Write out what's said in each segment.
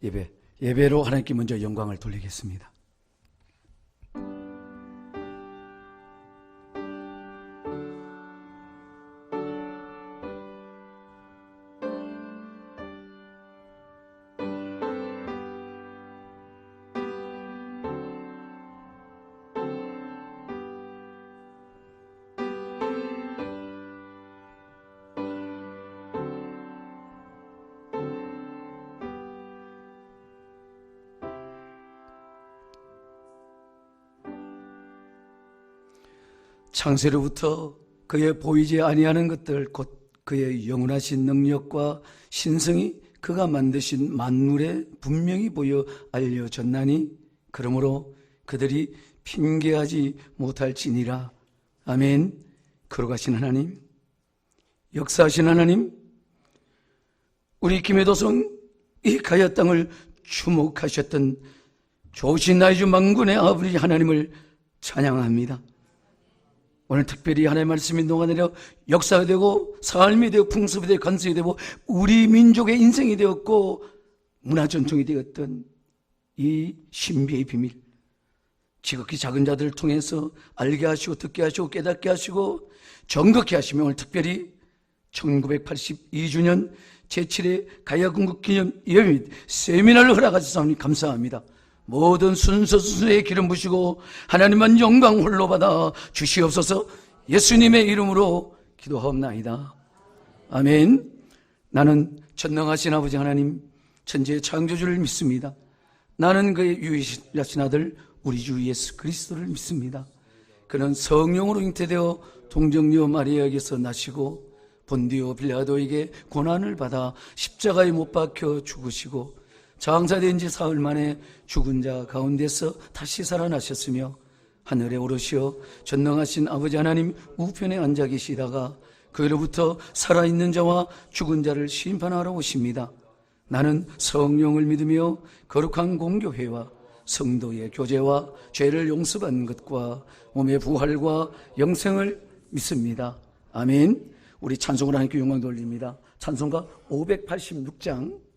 예배로 하나님께 먼저 영광을 돌리겠습니다. 창세로부터 그의 보이지 아니하는 것들 곧 그의 영원하신 능력과 신성이 그가 만드신 만물에 분명히 보여 알려졌나니 그러므로 그들이 핑계하지 못할지니라. 아멘. 거룩하신 하나님, 역사하신 하나님, 우리 김해도성 이 가야 땅을 주목하셨던 좋으신 나의 주 만군의 아버지 하나님을 찬양합니다. 오늘 특별히 하나님의 말씀이 녹아내려 역사가 되고 삶이 되고 풍습이 되고 관습이 되고 우리 민족의 인생이 되었고 문화 전통이 되었던 이 신비의 비밀, 지극히 작은 자들을 통해서 알게 하시고 듣게 하시고 깨닫게 하시고 정극게 하시며 오늘 특별히 1982주년 제7회 가야금국 기념 예배 및 세미나를 허락하셨사오니 감사합니다. 모든 순서순서의 기름 부시고 하나님만 영광 홀로 받아 주시옵소서. 예수님의 이름으로 기도하옵나이다. 아멘. 나는 전능하신 아버지 하나님 천지의 창조주를 믿습니다. 나는 그의 유일하신 아들 우리 주 예수 그리스도를 믿습니다. 그는 성령으로 잉태되어 동정녀 마리아에게서 나시고 본디오 빌라도에게 고난을 받아 십자가에 못 박혀 죽으시고 장사된 지 사흘 만에 죽은 자 가운데서 다시 살아나셨으며 하늘에 오르시어 전능하신 아버지 하나님 우편에 앉아 계시다가 그로부터 살아있는 자와 죽은 자를 심판하러 오십니다. 나는 성령을 믿으며 거룩한 공교회와 성도의 교제와 죄를 용서받는 것과 몸의 부활과 영생을 믿습니다. 아멘. 우리 찬송을 하나님께 영광 돌립니다. 찬송가 586장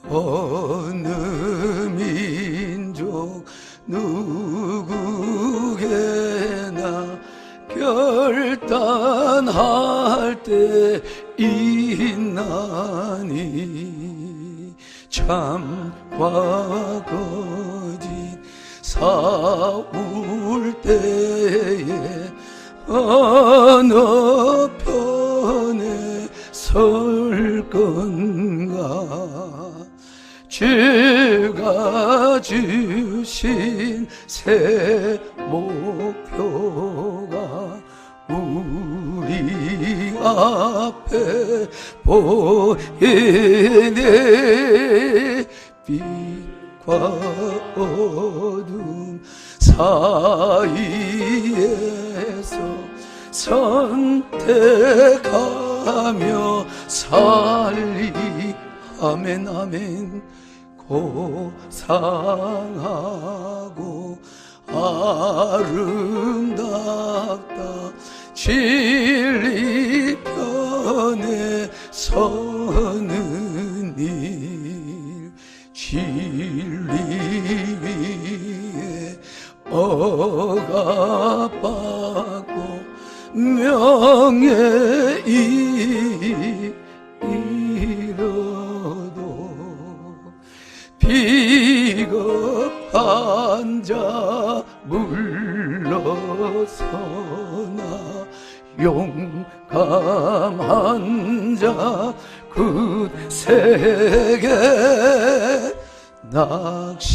어느 민족 누구에게나 결단할 때 있나니 참과 거짓 싸울 때에 어느 편에 설 건가. 주가 주신 새 목표가 우리 앞에 보이네. 빛과 어둠 사이에서 선택하며 살리. 아멘 아멘. 고상하고 아름답다 진리 편에 서는 일. 진리 위에 억압받고 명예 비겁한 자 물러서나 용감한 자 굳세게 낙심한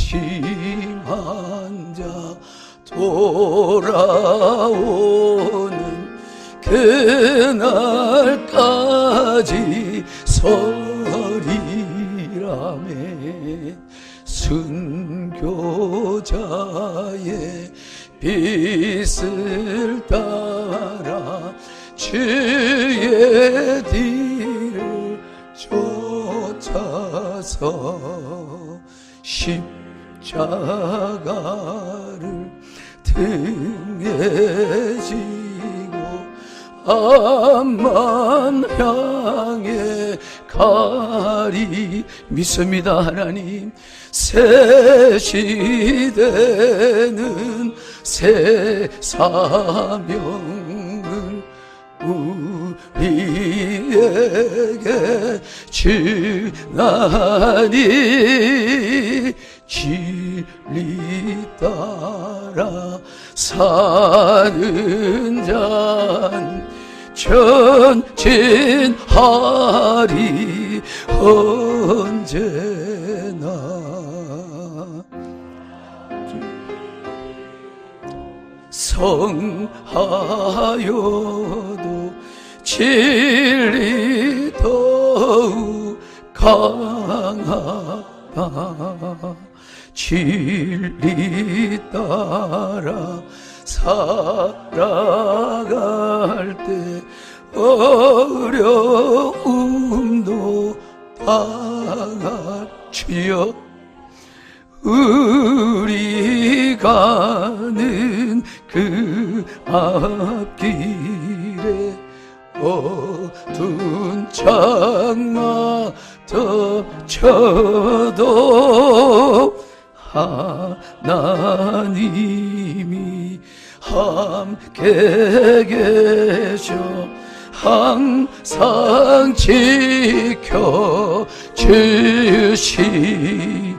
자 돌아오는 그날까지 서리라매. 순교자의 빛을 따라 주의 뒤를 쫓아 와서 십자가를 등에 지고 암만 향해 가리 믿습니다. 하나님, 새 시대는 새 사명을 우리에게 주나니 진리 따라 사는 잔 전진하리 언제나. 성하여도 진리 더욱 강하다. 진리 따라 살아갈 때 어려움도 당할 주여, 우리 가는 그 앞길에 어두운 장마 덮쳐도 하나님이 함께 계셔 항상 지켜 주시리.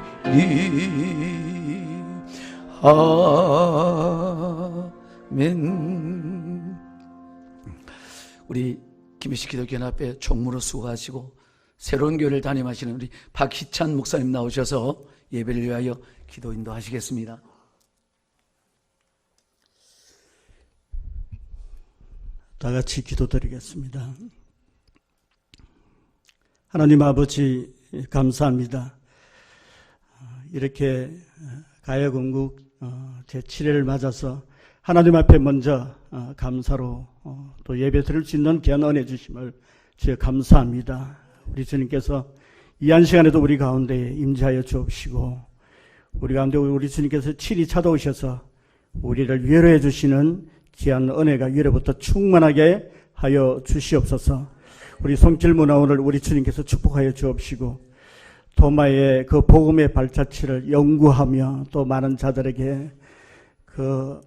아멘. 우리 김희식 기독교연합회 총무로 수고하시고 새로운 교회를 담임하시는 우리 박희찬 목사님 나오셔서 예배를 위하여 기도 인도하시겠습니다. 다 같이 기도드리겠습니다. 하나님 아버지, 감사합니다. 이렇게 가야건국 제7회를 맞아서 하나님 앞에 먼저 감사로 또 예배 드릴 수 있는 귀한 은혜 주심을 주여 감사합니다. 우리 주님께서 이 한 시간에도 우리 가운데 임재하여 주옵시고, 우리 가운데 우리 주님께서 친히 찾아오셔서 우리를 위로해 주시는 귀한 은혜가 위로부터 충만하게 하여 주시옵소서. 우리 손길문화 오늘 우리 주님께서 축복하여 주옵시고, 도마의 그 복음의 발자취를 연구하며 또 많은 자들에게 그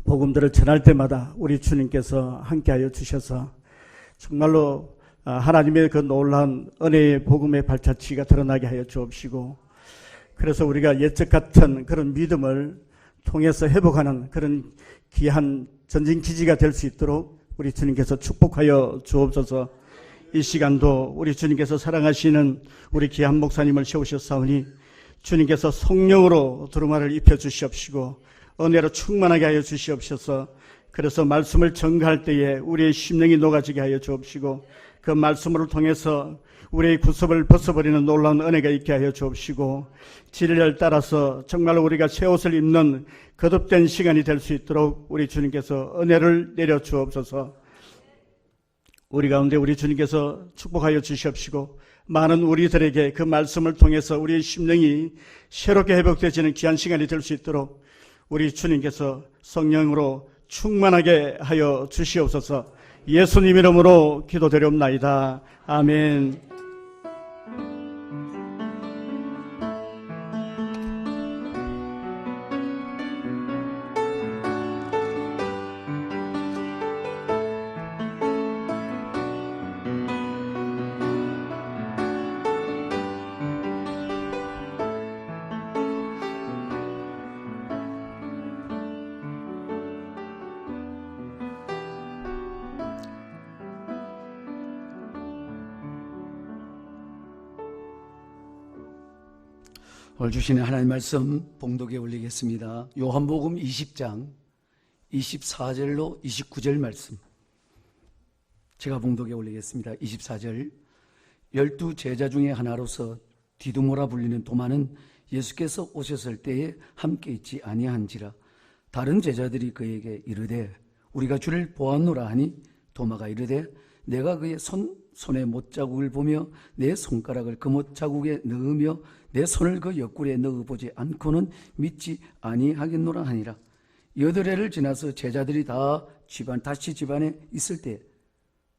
복음들을 전할 때마다 우리 주님께서 함께하여 주셔서 정말로 하나님의 그 놀라운 은혜의 복음의 발자취가 드러나게 하여 주옵시고, 그래서 우리가 예적 같은 그런 믿음을 통해서 회복하는 그런 귀한 전진기지가 될 수 있도록 우리 주님께서 축복하여 주옵소서. 이 시간도 우리 주님께서 사랑하시는 우리 귀한 목사님을 세우셨사오니 주님께서 성령으로 두루마를 입혀주시옵시고 은혜로 충만하게 하여 주시옵소서. 그래서 말씀을 전가할 때에 우리의 심령이 녹아지게 하여 주옵시고, 그 말씀을 통해서 우리의 구습을 벗어버리는 놀라운 은혜가 있게 하여 주옵시고, 진리를 따라서 정말 우리가 새 옷을 입는 거듭된 시간이 될 수 있도록 우리 주님께서 은혜를 내려 주옵소서. 우리 가운데 우리 주님께서 축복하여 주시옵시고, 많은 우리들에게 그 말씀을 통해서 우리의 심령이 새롭게 회복되어지는 귀한 시간이 될 수 있도록 우리 주님께서 성령으로 충만하게 하여 주시옵소서. 예수님 이름으로 기도드리옵나이다. 아멘. 오늘 주시는 하나님 말씀 봉독에 올리겠습니다. 요한복음 20장 24절로 29절 말씀 제가 봉독에 올리겠습니다. 24절, 12 제자 중에 하나로서 디두모라 불리는 도마는 예수께서 오셨을 때에 함께 있지 아니한지라. 다른 제자들이 그에게 이르되 우리가 주를 보았노라 하니 도마가 이르되 내가 그의 손 손의 못자국을 보며 내 손가락을 그 못자국에 넣으며 내 손을 그 옆구리에 넣어보지 않고는 믿지 아니하겠노라 하니라. 8해를 지나서 제자들이 다시 집안에 있을 때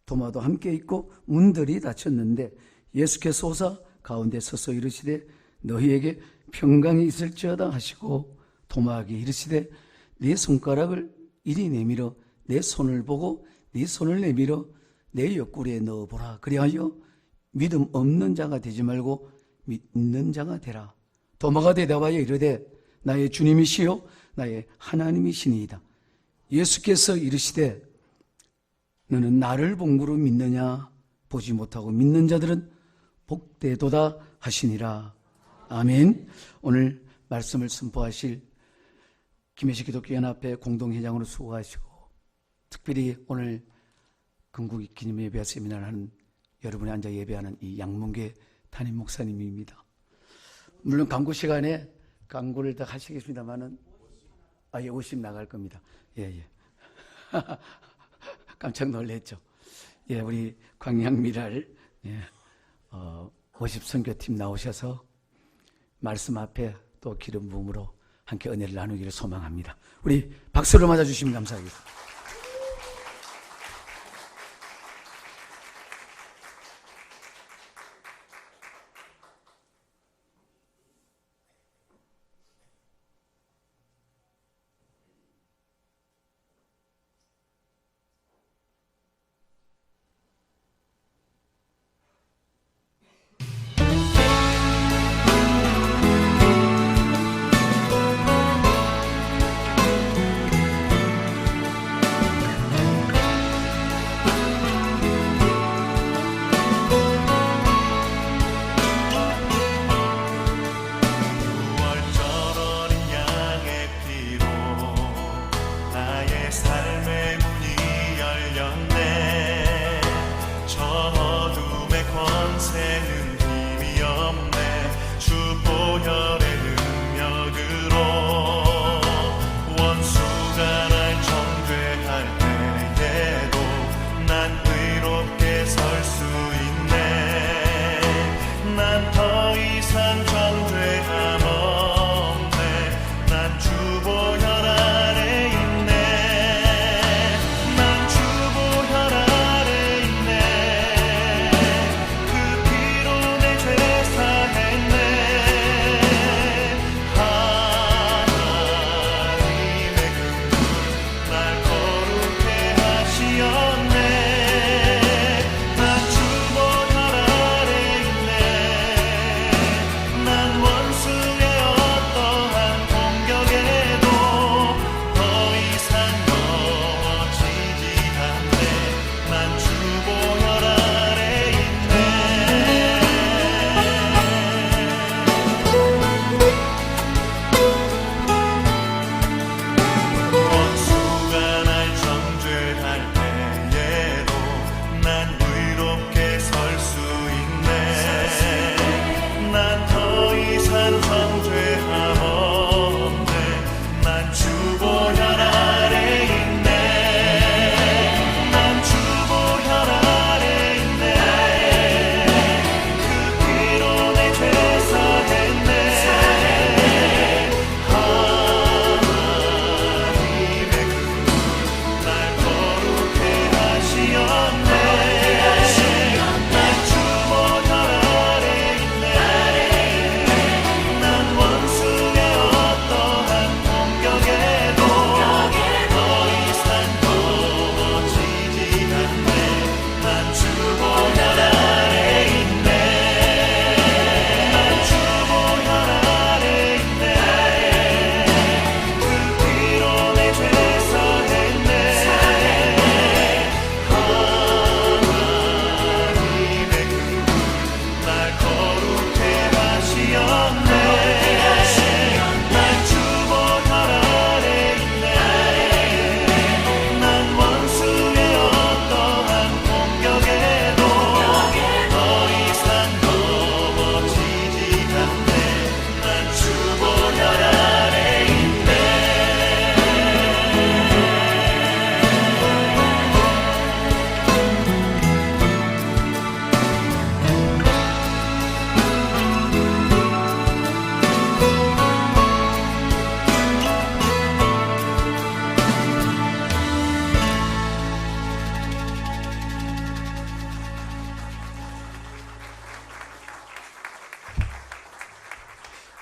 도마도 함께 있고 문들이 닫혔는데 예수께서 오사 가운데 서서 이르시되 너희에게 평강이 있을지어다 하시고 도마에게 이르시되 네 손가락을 이리 내밀어 내 손을 보고 네 손을 내밀어 내 옆구리에 넣어보라. 그리하여 믿음 없는 자가 되지 말고 믿는 자가 되라. 도마가 대답하여 이르되 나의 주님이시요 나의 하나님이시니이다. 예수께서 이르시되 너는 나를 본구로 믿느냐? 보지 못하고 믿는 자들은 복되도다 하시니라. 아멘. 오늘 말씀을 선포하실 김혜식 기독교연합회 공동회장으로 수고하시고 특별히 오늘 건국 기념 예배 세미나를 하는 여러분이 앉아 예배하는 이 양문계 담임 목사님입니다. 물론 광고 시간에 광고를 다 하시겠습니다만은 예, 50 나갈 겁니다. 예. 깜짝 놀랐죠. 예, 우리 광양미랄 50 선교팀 나오셔서 말씀 앞에 또 기름 부음으로 함께 은혜를 나누기를 소망합니다. 우리 박수로 맞아주시면 감사하겠습니다.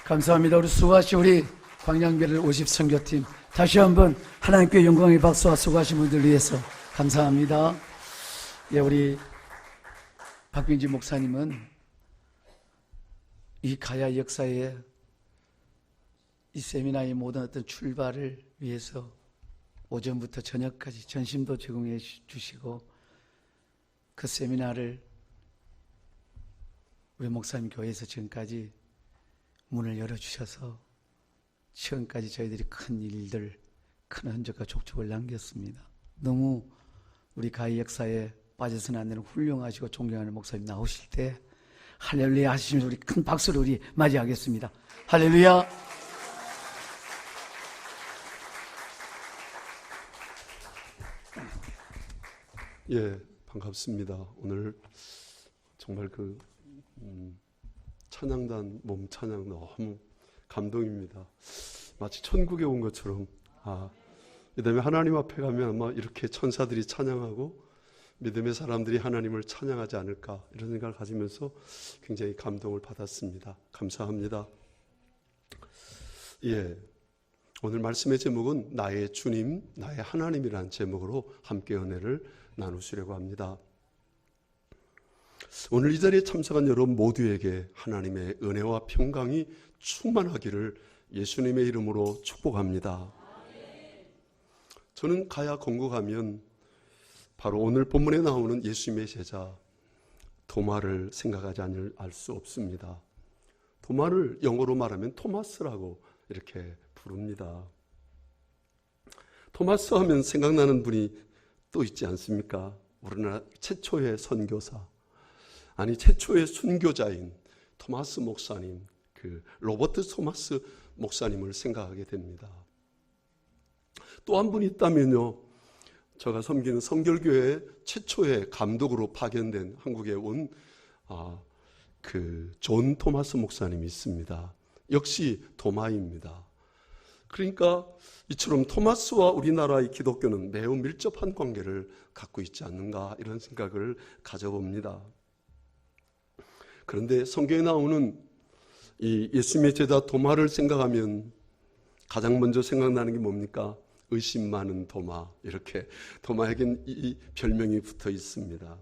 감사합니다. 우리 수고하신 우리 광양별을 50 선교팀 다시 한번 하나님께 영광의 박수와 수고하신 분들 위해서 감사합니다. 예, 우리 박병지 목사님은 이 가야 역사에 이 세미나의 모든 어떤 출발을 위해서 오전부터 저녁까지 전심도 제공해 주시고 그 세미나를 우리 목사님 교회에서 지금까지 문을 열어주셔서 지금까지 저희들이 큰 일들, 큰 흔적과 족적을 남겼습니다. 너무 우리 가히 역사에 빠져서는 안 되는 훌륭하시고 존경하는 목사님 나오실 때 할렐루야 하시면서 우리 큰 박수로 우리 맞이하겠습니다. 할렐루야. 예, 반갑습니다. 오늘 정말 찬양단 몸 찬양 너무 감동입니다. 마치 천국에 온 것처럼. 그다음에 하나님 앞에 가면 아마 이렇게 천사들이 찬양하고 믿음의 사람들이 하나님을 찬양하지 않을까 이런 생각을 가지면서 굉장히 감동을 받았습니다. 감사합니다. 예, 오늘 말씀의 제목은 나의 주님, 나의 하나님이라는 제목으로 함께 은혜를 나누시려고 합니다. 오늘 이 자리에 참석한 여러분 모두에게 하나님의 은혜와 평강이 충만하기를 예수님의 이름으로 축복합니다. 저는 가야 건국하면 바로 오늘 본문에 나오는 예수님의 제자 도마를 생각하지 않을 수 없습니다. 도마를 영어로 말하면 토마스라고 이렇게 부릅니다. 토마스 하면 생각나는 분이 또 있지 않습니까? 우리나라 최초의 선교사, 아니 최초의 순교자인 토마스 목사님, 로버트 토마스 목사님을 생각하게 됩니다. 또 한 분이 있다면요, 제가 섬기는 성결교회 최초의 감독으로 파견된 한국에 온 존 토마스 목사님이 있습니다. 역시 도마입니다. 그러니까 이처럼 토마스와 우리나라의 기독교는 매우 밀접한 관계를 갖고 있지 않는가 이런 생각을 가져봅니다. 그런데 성경에 나오는 이 예수님의 제자 도마를 생각하면 가장 먼저 생각나는 게 뭡니까? 의심 많은 도마, 이렇게 도마에겐 이 별명이 붙어 있습니다.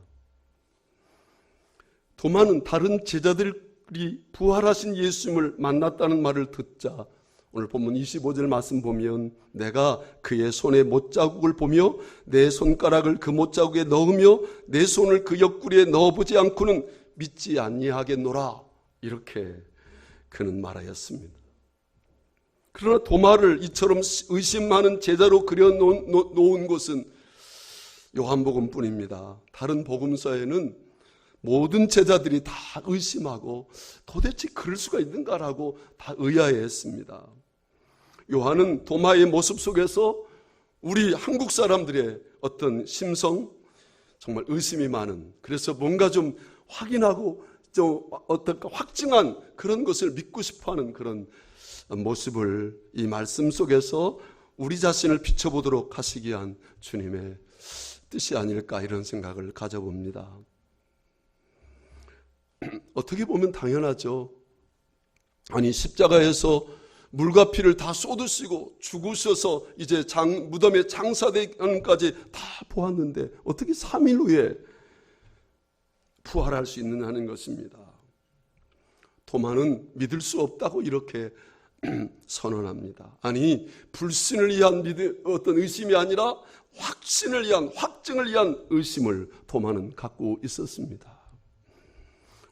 도마는 다른 제자들이 부활하신 예수님을 만났다는 말을 듣자 오늘 본문 25절 말씀 보면 내가 그의 손에 못자국을 보며 내 손가락을 그 못자국에 넣으며 내 손을 그 옆구리에 넣어보지 않고는 믿지 아니하겠노라 이렇게 그는 말하였습니다. 그러나 도마를 이처럼 의심 많은 제자로 그려놓은 것은 요한복음뿐입니다. 다른 복음서에는 모든 제자들이 다 의심하고 도대체 그럴 수가 있는가라고 다 의아해했습니다. 요한은 도마의 모습 속에서 우리 한국 사람들의 어떤 심성, 정말 의심이 많은, 그래서 뭔가 좀 확인하고 좀 어떨까 확증한 그런 것을 믿고 싶어하는 그런 모습을 이 말씀 속에서 우리 자신을 비춰보도록 하시기 위한 주님의 뜻이 아닐까 이런 생각을 가져봅니다. 어떻게 보면 당연하죠. 아니 십자가에서 물과 피를 다 쏟으시고 죽으셔서 이제 무덤에 장사되기까지 다 보았는데 어떻게 3일 후에 부활할 수 있느냐는 것입니다. 도마는 믿을 수 없다고 이렇게 선언합니다. 아니 불신을 위한 어떤 의심이 아니라 확신을 위한, 확증을 위한 의심을 도마는 갖고 있었습니다.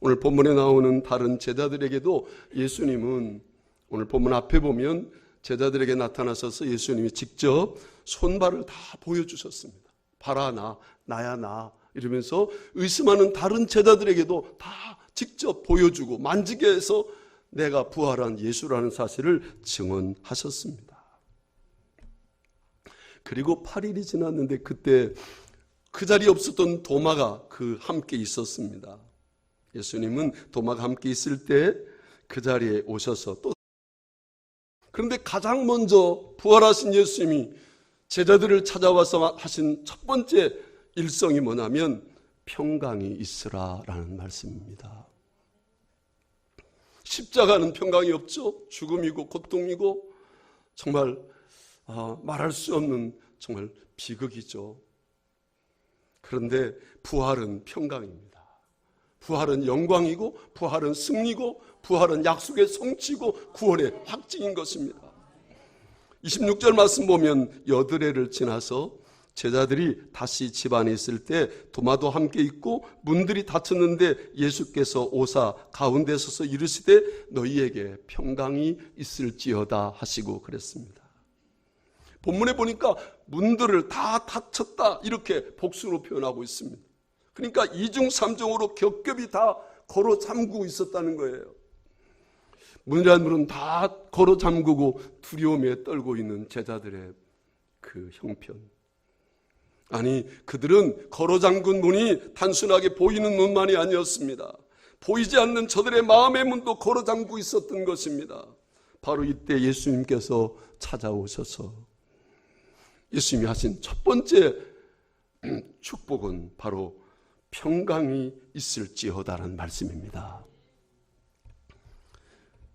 오늘 본문에 나오는 다른 제자들에게도 예수님은 오늘 본문 앞에 보면 제자들에게 나타나셔서 예수님이 직접 손발을 다 보여주셨습니다. 봐라 나야 나 이러면서 의심하는 다른 제자들에게도 다 직접 보여주고 만지게 해서 내가 부활한 예수라는 사실을 증언하셨습니다. 그리고 8일이 지났는데 그때 그 자리에 없었던 도마가 함께 있었습니다. 예수님은 도마가 함께 있을 때 그 자리에 오셔서 또 그런데 가장 먼저 부활하신 예수님이 제자들을 찾아와서 하신 첫 번째 일성이 뭐냐면 평강이 있으라라는 말씀입니다. 십자가는 평강이 없죠. 죽음이고 고통이고 정말 말할 수 없는 정말 비극이죠. 그런데 부활은 평강입니다. 부활은 영광이고 부활은 승리고 부활은 약속의 성취고 구원의 확증인 것입니다. 26절 말씀 보면 여드레를 지나서 제자들이 다시 집 안에 있을 때 도마도 함께 있고 문들이 닫혔는데 예수께서 오사 가운데 서서 이르시되 너희에게 평강이 있을지어다 하시고 그랬습니다. 본문에 보니까 문들을 다 닫혔다 이렇게 복수로 표현하고 있습니다. 그러니까 이중삼중으로 겹겹이 다 걸어 잠그고 있었다는 거예요. 문이란 문은 다 걸어 잠그고 두려움에 떨고 있는 제자들의 그 형편. 아니, 그들은 걸어 잠근 문이 단순하게 보이는 문만이 아니었습니다. 보이지 않는 저들의 마음의 문도 걸어 잠그고 있었던 것입니다. 바로 이때 예수님께서 찾아오셔서 예수님이 하신 첫 번째 축복은 바로 평강이 있을지어다라는 말씀입니다.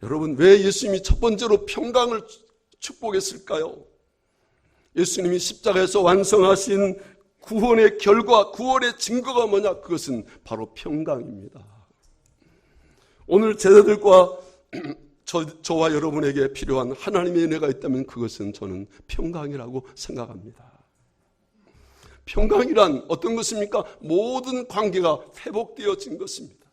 여러분, 왜 예수님이 첫 번째로 평강을 축복했을까요? 예수님이 십자가에서 완성하신 구원의 결과, 구원의 증거가 뭐냐? 그것은 바로 평강입니다. 오늘 제자들과 저와 여러분에게 필요한 하나님의 은혜가 있다면 그것은 저는 평강이라고 생각합니다. 평강이란 어떤 것입니까? 모든 관계가 회복되어진 것입니다.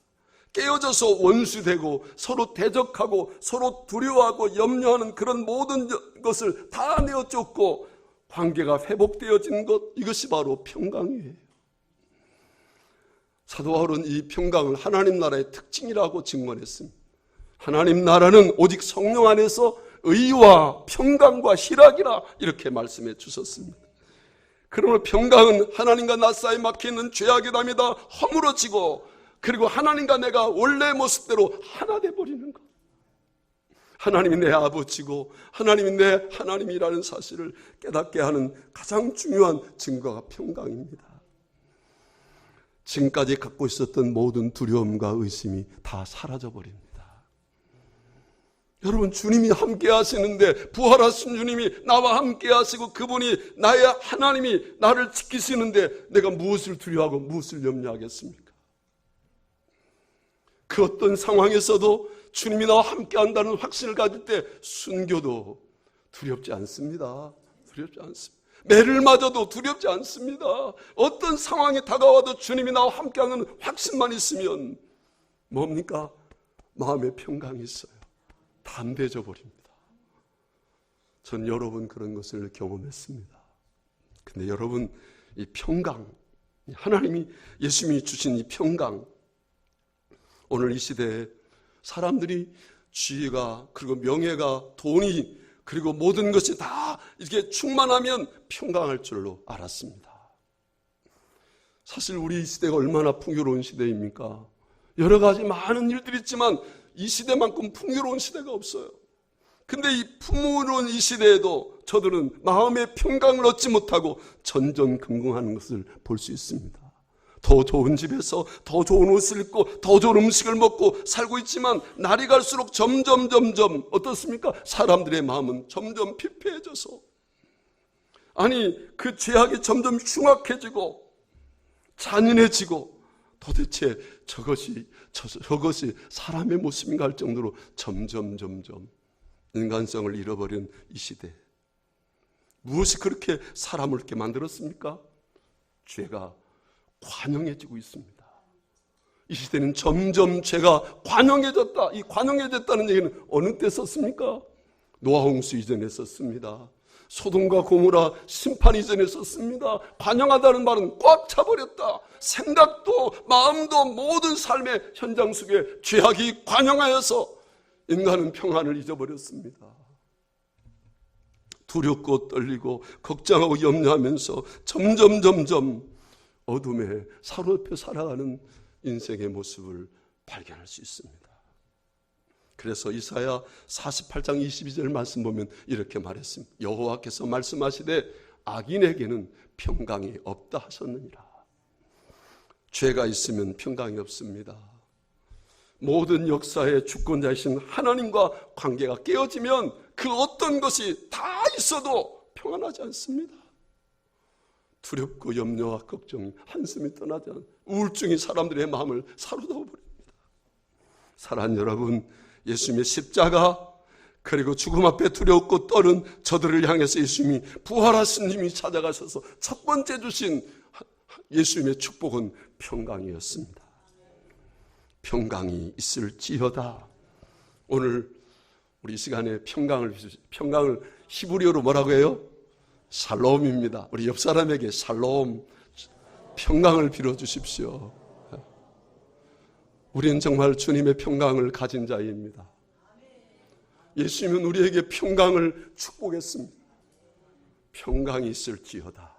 깨어져서 원수되고 서로 대적하고 서로 두려워하고 염려하는 그런 모든 것을 다 내어쫓고 관계가 회복되어진 것, 이것이 바로 평강이에요. 사도 바울은 이 평강을 하나님 나라의 특징이라고 증언했습니다. 하나님 나라는 오직 성령 안에서 의와 평강과 희락이라 이렇게 말씀해 주셨습니다. 그러므로 평강은 하나님과 나 사이에 막혀있는 죄악의 담이 다 허물어지고 그리고 하나님과 내가 원래의 모습대로 하나 돼버리는 것. 하나님이 내 아버지고 하나님이 내 하나님이라는 사실을 깨닫게 하는 가장 중요한 증거가 평강입니다. 지금까지 갖고 있었던 모든 두려움과 의심이 다 사라져버립니다. 여러분, 주님이 함께 하시는데, 부활하신 주님이 나와 함께 하시고 그분이 나의 하나님이 나를 지키시는데 내가 무엇을 두려워하고 무엇을 염려하겠습니까? 그 어떤 상황에서도 주님이 나와 함께 한다는 확신을 가질 때 순교도 두렵지 않습니다. 두렵지 않습니다. 매를 맞아도 두렵지 않습니다. 어떤 상황이 다가와도 주님이 나와 함께하는 확신만 있으면 뭡니까? 마음의 평강이 있어요. 담대해져 버립니다. 전 여러 번 그런 것을 경험했습니다. 근데 여러분, 이 평강, 하나님이 예수님이 주신 이 평강, 오늘 이 시대에 사람들이 지혜가 그리고 명예가 돈이 그리고 모든 것이 다 이렇게 충만하면 평강할 줄로 알았습니다. 사실 우리 이 시대가 얼마나 풍요로운 시대입니까? 여러 가지 많은 일들이 있지만 이 시대만큼 풍요로운 시대가 없어요. 근데 이 풍요로운 이 시대에도 저들은 마음의 평강을 얻지 못하고 전전긍긍하는 것을 볼 수 있습니다. 더 좋은 집에서 더 좋은 옷을 입고 더 좋은 음식을 먹고 살고 있지만 날이 갈수록 점점 어떻습니까? 사람들의 마음은 점점 피폐해져서, 아니 그 죄악이 점점 흉악해지고 잔인해지고 도대체 저것이 사람의 모습인가 할 정도로 점점 인간성을 잃어버린 이 시대, 무엇이 그렇게 사람을 이렇게 만들었습니까? 죄가 관영해지고 있습니다. 이 시대는 점점 죄가 관영해졌다. 이 관영해졌다는 얘기는 어느 때 썼습니까? 노아홍수 이전에 썼습니다. 소돔과 고모라 심판 이전에 썼습니다. 관영하다는 말은 꽉 차버렸다. 생각도 마음도 모든 삶의 현장 속에 죄악이 관영하여서 인간은 평안을 잊어버렸습니다. 두렵고 떨리고 걱정하고 염려하면서 점점 어둠에 사로잡혀 살아가는 인생의 모습을 발견할 수 있습니다. 그래서 이사야 48장 22절 말씀 보면 이렇게 말했습니다. 여호와께서 말씀하시되 악인에게는 평강이 없다 하셨느니라. 죄가 있으면 평강이 없습니다. 모든 역사의 주권자이신 하나님과 관계가 깨어지면 그 어떤 것이 다 있어도 평안하지 않습니다. 두렵고 염려와 걱정이 한숨이 떠나지 않은 우울증이 사람들의 마음을 사로잡아 버립니다. 사랑하는 여러분, 예수님의 십자가 그리고 죽음 앞에 두렵고 떠는 저들을 향해서 예수님이 부활하신 님이 찾아가셔서 첫 번째 주신 예수님의 축복은 평강이었습니다. 평강이 있을지어다. 오늘 우리 이 시간에 평강을 히브리어로 뭐라고 해요? 샬롬입니다. 우리 옆 사람에게 샬롬, 평강을 빌어주십시오. 우리는 정말 주님의 평강을 가진 자입니다. 예수님은 우리에게 평강을 축복했습니다. 평강이 있을지어다.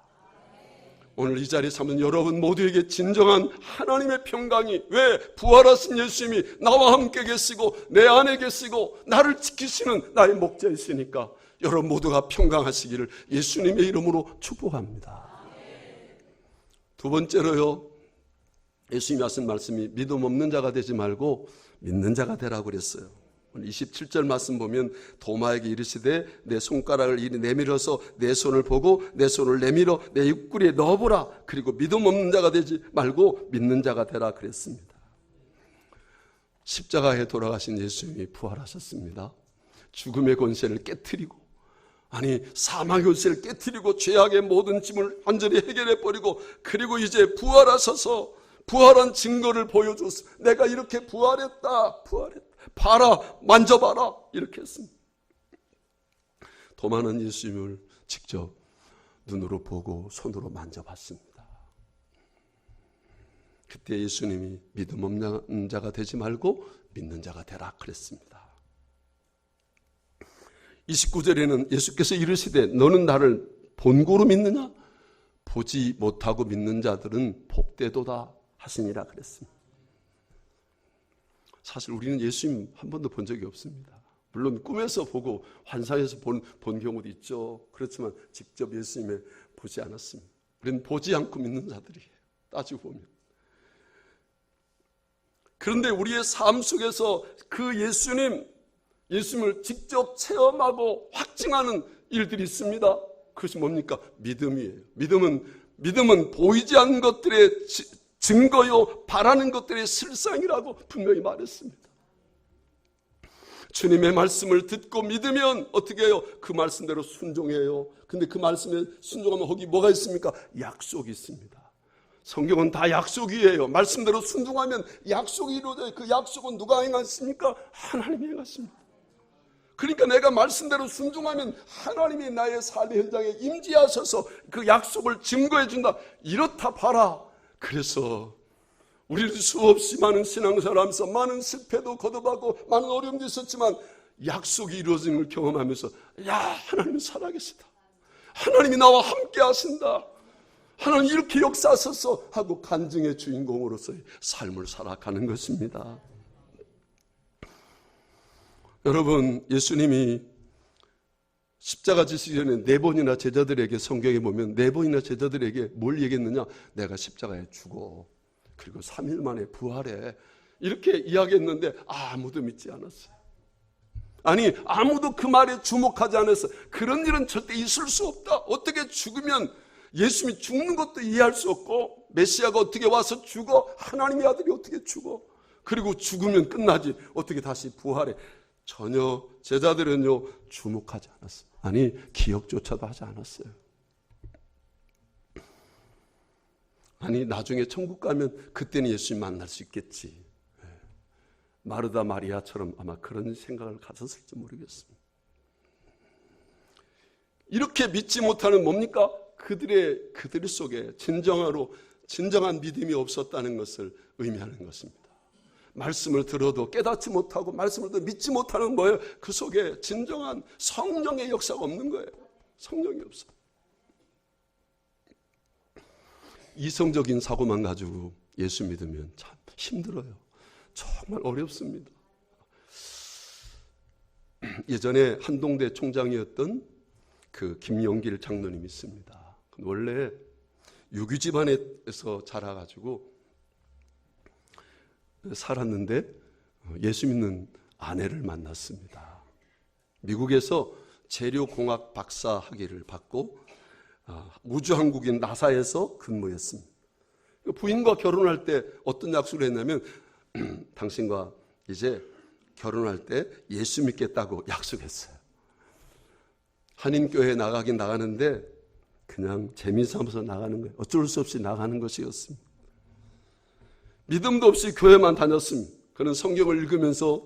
오늘 이 자리에 서는 여러분 모두에게 진정한 하나님의 평강이, 왜? 부활하신 예수님이 나와 함께 계시고 내 안에 계시고 나를 지키시는 나의 목자이시니까 여러분 모두가 평강하시기를 예수님의 이름으로 축복합니다. 두 번째로요, 예수님이 하신 말씀이 믿음 없는 자가 되지 말고 믿는 자가 되라고 그랬어요. 27절 말씀 보면 도마에게 이르시되 내 손가락을 이리 내밀어서 내 손을 보고 내 손을 내밀어 내 옆구리에 넣어보라. 그리고 믿음 없는 자가 되지 말고 믿는 자가 되라 그랬습니다. 십자가에 돌아가신 예수님이 부활하셨습니다. 죽음의 권세를 깨트리고, 아니 사망의 권세를 깨트리고 죄악의 모든 짐을 완전히 해결해버리고, 그리고 이제 부활하셔서 부활한 증거를 보여줬어. 내가 이렇게 부활했다. 봐라, 만져봐라, 이렇게 했습니다. 도마는 예수님을 직접 눈으로 보고 손으로 만져봤습니다. 그때 예수님이 믿음 없는 자가 되지 말고 믿는 자가 되라 그랬습니다. 29절에는 예수께서 이르시되 너는 나를 본고로 믿느냐? 보지 못하고 믿는 자들은 복되도다 하시니라 그랬습니다. 사실 우리는 예수님 한 번도 본 적이 없습니다. 물론 꿈에서 보고 환상에서 본 경우도 있죠. 그렇지만 직접 예수님을 보지 않았습니다. 우리는 보지 않고 믿는 자들이에요, 따지고 보면. 그런데 우리의 삶 속에서 그 예수님을 직접 체험하고 확증하는 일들이 있습니다. 그것이 뭡니까? 믿음이에요. 믿음은 보이지 않는 것들의 증거요, 바라는 것들의 실상이라고 분명히 말했습니다. 주님의 말씀을 듣고 믿으면 어떻게 해요? 그 말씀대로 순종해요. 근데 그 말씀에 순종하면 거기 뭐가 있습니까? 약속이 있습니다. 성경은 다 약속이에요. 말씀대로 순종하면 약속이 이루어져요. 그 약속은 누가 행하십니까? 하나님이 행하십니다. 그러니까 내가 말씀대로 순종하면 하나님이 나의 삶의 현장에 임재하셔서 그 약속을 증거해 준다. 이렇다 봐라. 그래서 우리는 수없이 많은 신앙생활을 하면서 많은 실패도 거듭하고 많은 어려움도 있었지만 약속이 이루어지는 걸 경험하면서, 야, 하나님은 살아계시다. 하나님이 나와 함께 하신다. 하나님 이렇게 역사하셔서 하고 간증의 주인공으로서의 삶을 살아가는 것입니다. 여러분, 예수님이 십자가 지시기 전에 4번이나 제자들에게, 성경에 보면 4번이나 제자들에게 뭘 얘기했느냐? 내가 십자가에 죽어, 그리고 3일 만에 부활해, 이렇게 이야기했는데 아무도 믿지 않았어요. 아니, 아무도 그 말에 주목하지 않았어요. 그런 일은 절대 있을 수 없다. 어떻게 죽으면, 예수님이 죽는 것도 이해할 수 없고, 메시아가 어떻게 와서 죽어? 하나님의 아들이 어떻게 죽어? 그리고 죽으면 끝나지, 어떻게 다시 부활해? 전혀 제자들은요 주목하지 않았어요. 아니, 기억조차도 하지 않았어요. 아니, 나중에 천국 가면 그때는 예수님 만날 수 있겠지. 마르다 마리아처럼 아마 그런 생각을 가졌을지 모르겠습니다. 이렇게 믿지 못하는 뭡니까? 그들 속에 진정한 믿음이 없었다는 것을 의미하는 것입니다. 말씀을 들어도 깨닫지 못하고 말씀을 또 믿지 못하는 뭐예요? 그 속에 진정한 성령의 역사가 없는 거예요. 성령이 없어. 이성적인 사고만 가지고 예수 믿으면 참 힘들어요. 정말 어렵습니다. 예전에 한동대 총장이었던 그 김용길 장로님이 있습니다. 원래 유교 집안에서 자라가지고 살았는데 예수 믿는 아내를 만났습니다. 미국에서 재료공학 박사 학위를 받고 우주항공인 나사에서 근무했습니다. 부인과 결혼할 때 어떤 약속을 했냐면 당신과 이제 결혼할 때 예수 믿겠다고 약속했어요. 한인교회에 나가긴 나가는데 그냥 재미삼아서 나가는 거예요. 어쩔 수 없이 나가는 것이었습니다. 믿음도 없이 교회만 다녔습니다. 그는 성경을 읽으면서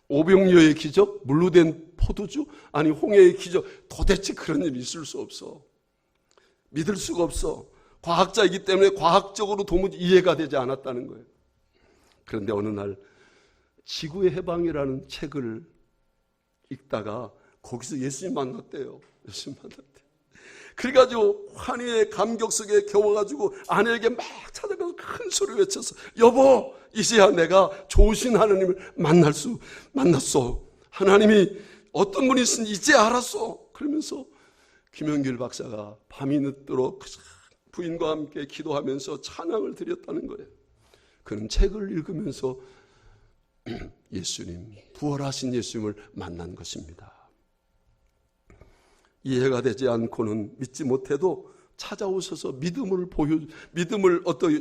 오병이어의 기적, 물로 된 포도주, 아니 홍해의 기적, 도대체 그런 일이 있을 수 없어. 믿을 수가 없어. 과학자이기 때문에 과학적으로 도무지 이해가 되지 않았다는 거예요. 그런데 어느 날 지구의 해방이라는 책을 읽다가 거기서 예수님 만났대요. 예수님 만났대요. 그래가지고 환희의 감격 속에 겨워가지고 아내에게 막 찾아가서 큰 소리 외쳤어. 여보, 이제야 내가 좋으신 하나님을 만났어. 하나님이 어떤 분이신지 이제 알았어. 그러면서 김영길 박사가 밤이 늦도록 부인과 함께 기도하면서 찬양을 드렸다는 거예요. 그는 책을 읽으면서 예수님, 부활하신 예수님을 만난 것입니다. 이해가 되지 않고는 믿지 못해도 찾아오셔서 믿음을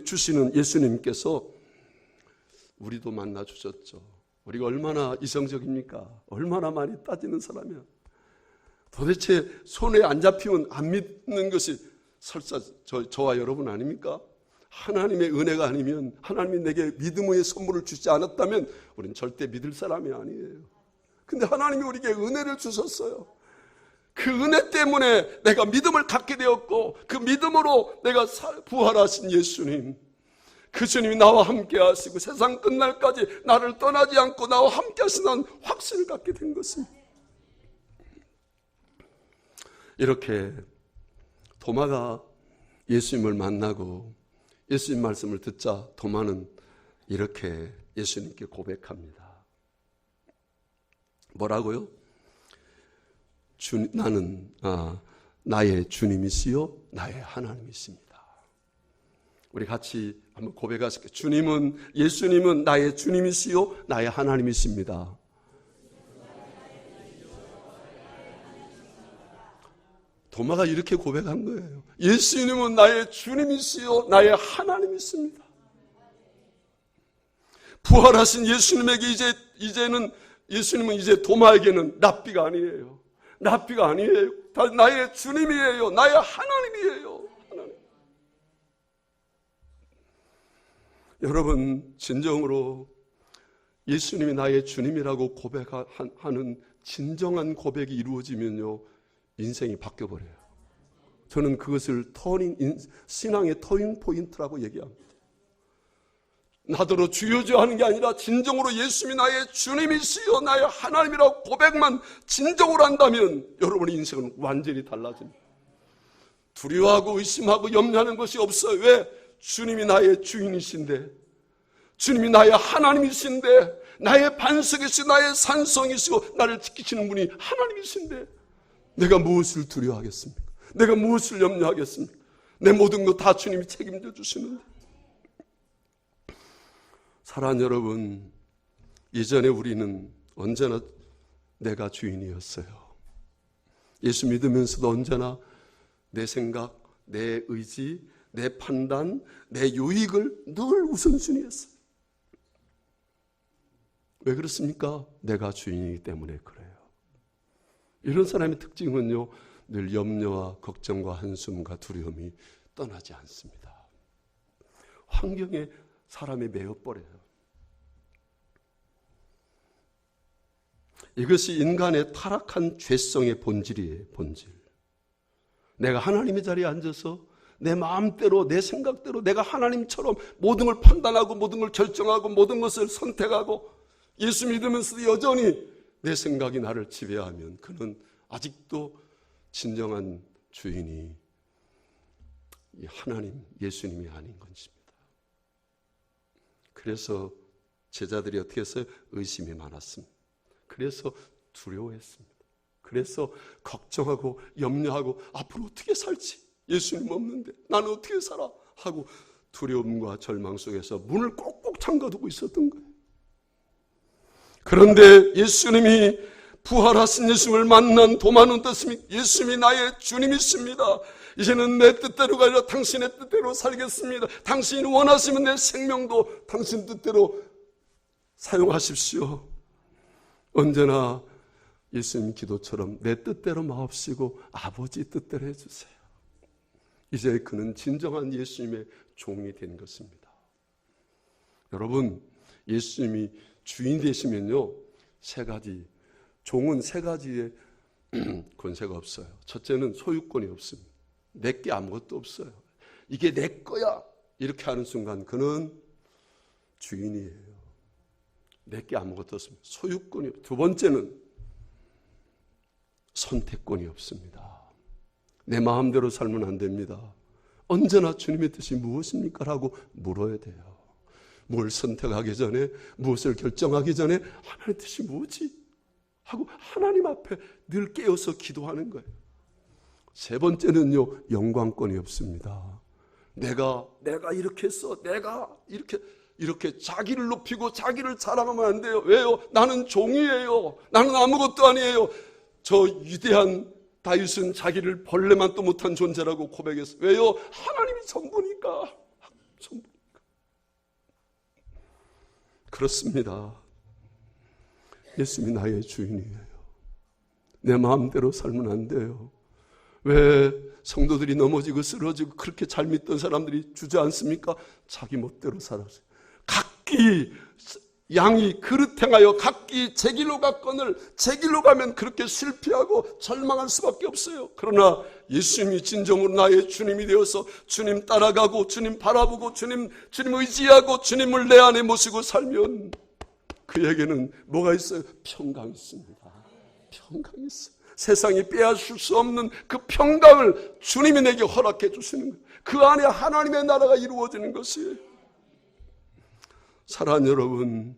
주시는 예수님께서 우리도 만나 주셨죠. 우리가 얼마나 이성적입니까? 얼마나 많이 따지는 사람이야. 도대체 손에 안 잡히면 안 믿는 것이 설사 저와 여러분 아닙니까? 하나님의 은혜가 아니면, 하나님이 내게 믿음의 선물을 주지 않았다면 우리는 절대 믿을 사람이 아니에요. 근데 하나님이 우리에게 은혜를 주셨어요. 그 은혜 때문에 내가 믿음을 갖게 되었고, 그 믿음으로 내가 부활하신 예수님, 그 주님이 나와 함께 하시고 세상 끝날까지 나를 떠나지 않고 나와 함께 하시는 확신을 갖게 된 것입니다. 이렇게 도마가 예수님을 만나고 예수님 말씀을 듣자 도마는 이렇게 예수님께 고백합니다. 뭐라고요? 나는 나의 주님이시요 나의 하나님이십니다. 우리 같이 한번 고백하실게요. 예수님은 나의 주님이시요 나의 하나님이십니다. 도마가 이렇게 고백한 거예요. 예수님은 나의 주님이시요 나의 하나님이십니다. 부활하신 예수님에게 이제는 예수님은 이제 도마에게는 랍비가 아니에요. 랍비가 아니에요. 나의 주님이에요. 나의 하나님이에요. 하나님. 여러분, 진정으로 예수님이 나의 주님이라고 고백하는 진정한 고백이 이루어지면요, 인생이 바뀌어버려요. 저는 그것을 신앙의 터닝 포인트라고 얘기합니다. 나더러 주여 하는 게 아니라 진정으로 예수님이 나의 주님이시여 나의 하나님이라고 고백만 진정으로 한다면 여러분의 인생은 완전히 달라집니다. 두려워하고 의심하고 염려하는 것이 없어요. 왜? 주님이 나의 주인이신데, 주님이 나의 하나님이신데, 나의 반석이시고 나의 산성이시고 나를 지키시는 분이 하나님이신데 내가 무엇을 두려워하겠습니까? 내가 무엇을 염려하겠습니까? 내 모든 것 다 주님이 책임져 주시는데. 사랑하는 여러분, 이전에 우리는 언제나 내가 주인이었어요. 예수 믿으면서도 언제나 내 생각, 내 의지, 내 판단, 내 유익을 늘 우선순위했어요. 왜 그렇습니까? 내가 주인이기 때문에 그래요. 이런 사람의 특징은요, 늘 염려와 걱정과 한숨과 두려움이 떠나지 않습니다. 환경에 사람이 매여버려요. 이것이 인간의 타락한 죄성의 본질이에요. 본질. 내가 하나님의 자리에 앉아서 내 마음대로 내 생각대로 내가 하나님처럼 모든 걸 판단하고 모든 걸 결정하고 모든 것을 선택하고 예수 믿으면서도 여전히 내 생각이 나를 지배하면 그는 아직도 진정한 주인이 하나님, 예수님이 아닌 것입니다. 그래서 제자들이 어떻게 했어요? 의심이 많았습니다. 그래서 두려워했습니다. 그래서 걱정하고 염려하고 앞으로 어떻게 살지? 예수님 없는데 나는 어떻게 살아? 하고 두려움과 절망 속에서 문을 꼭꼭 잠가두고 있었던 거예요. 그런데 예수님이 부활하신 예수님을 만난 도마는 어떻습니까? 예수님이 나의 주님이십니다. 이제는 내 뜻대로가 아니라 당신의 뜻대로 살겠습니다. 당신이 원하시면 내 생명도 당신 뜻대로 사용하십시오. 언제나 예수님 기도처럼 내 뜻대로 마옵시고 아버지 뜻대로 해주세요. 이제 그는 진정한 예수님의 종이 된 것입니다. 여러분, 예수님이 주인 되시면요, 세 가지, 종은 세 가지의 권세가 없어요. 첫째는 소유권이 없습니다. 내게 아무것도 없어요. 이게 내 거야 이렇게 하는 순간 그는 주인이에요. 내게 아무것도 없습니다. 소유권이 없어요. 두 번째는 선택권이 없습니다. 내 마음대로 살면 안 됩니다. 언제나 주님의 뜻이 무엇입니까? 라고 물어야 돼요. 뭘 선택하기 전에, 무엇을 결정하기 전에 하나님의 뜻이 뭐지? 하고 하나님 앞에 늘 깨어서 기도하는 거예요. 세 번째는요, 영광권이 없습니다. 내가 이렇게 했어. 내가 이렇게 자기를 높이고 자기를 자랑하면 안 돼요. 왜요? 나는 종이에요. 나는 아무것도 아니에요. 저 위대한 다윗은 자기를 벌레만도 못한 존재라고 고백했어요. 왜요? 하나님이 전부니까. 그렇습니다. 예수님이 나의 주인이에요. 내 마음대로 살면 안 돼요. 왜 성도들이 넘어지고 쓰러지고 그렇게 잘 믿던 사람들이 주저앉습니까? 자기 멋대로 살았어요. 각기 양이 그릇 행하여 각기 제 길로 갔거늘 제 길로 가면 그렇게 실패하고 절망할 수밖에 없어요. 그러나 예수님이 진정으로 나의 주님이 되어서 주님 따라가고 주님 바라보고 주님 의지하고 주님을 내 안에 모시고 살면 그에게는 뭐가 있어요? 평강이 있습니다. 평강이 있어요. 세상이 빼앗을 수 없는 그 평강을 주님이 내게 허락해 주시는 거예요. 그 안에 하나님의 나라가 이루어지는 것이에요. 사랑하는 여러분,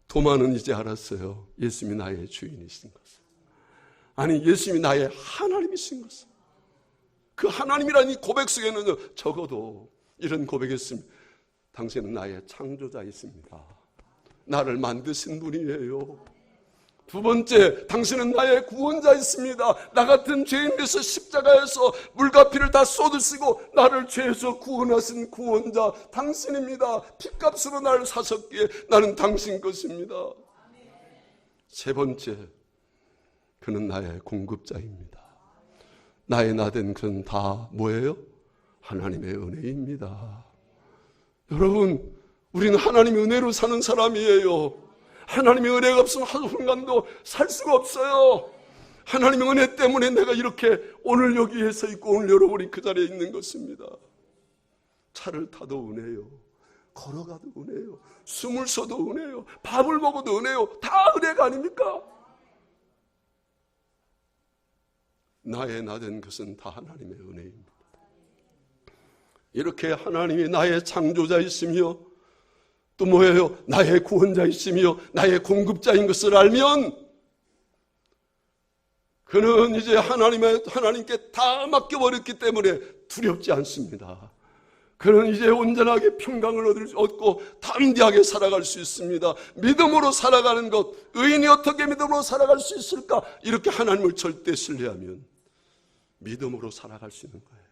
도마는 이제 알았어요. 예수님이 나의 주인이신 것을. 아니, 예수님이 나의 하나님이신 것을. 그 하나님이라는 이 고백 속에는 적어도 이런 고백했습니다. 당신은 나의 창조자이십니다. 나를 만드신 분이에요. 두 번째, 당신은 나의 구원자이십니다. 나 같은 죄인에서 십자가에서 물과 피를 다 쏟으시고 나를 죄에서 구원하신 구원자 당신입니다. 핏값으로 나를 사셨기에 나는 당신 것입니다. 세 번째, 그는 나의 공급자입니다. 나의 나된 그는 다 뭐예요? 하나님의 은혜입니다. 여러분, 우리는 하나님의 은혜로 사는 사람이에요. 하나님의 은혜가 없으면 한순간도 살 수가 없어요. 하나님의 은혜 때문에 내가 이렇게 오늘 여기에 서 있고 오늘 여러분이 그 자리에 있는 것입니다. 차를 타도 은혜요. 걸어가도 은혜요. 숨을 쉬어도 은혜요. 밥을 먹어도 은혜요. 다 은혜가 아닙니까? 나의 나된 것은 다 하나님의 은혜입니다. 이렇게 하나님이 나의 창조자이시며 또 뭐예요? 나의 구원자이시며 나의 공급자인 것을 알면 그는 이제 하나님께 다 맡겨버렸기 때문에 두렵지 않습니다. 그는 이제 온전하게 평강을 얻고 담대하게 살아갈 수 있습니다. 믿음으로 살아가는 것, 의인이 어떻게 믿음으로 살아갈 수 있을까? 이렇게 하나님을 절대 신뢰하면 믿음으로 살아갈 수 있는 거예요.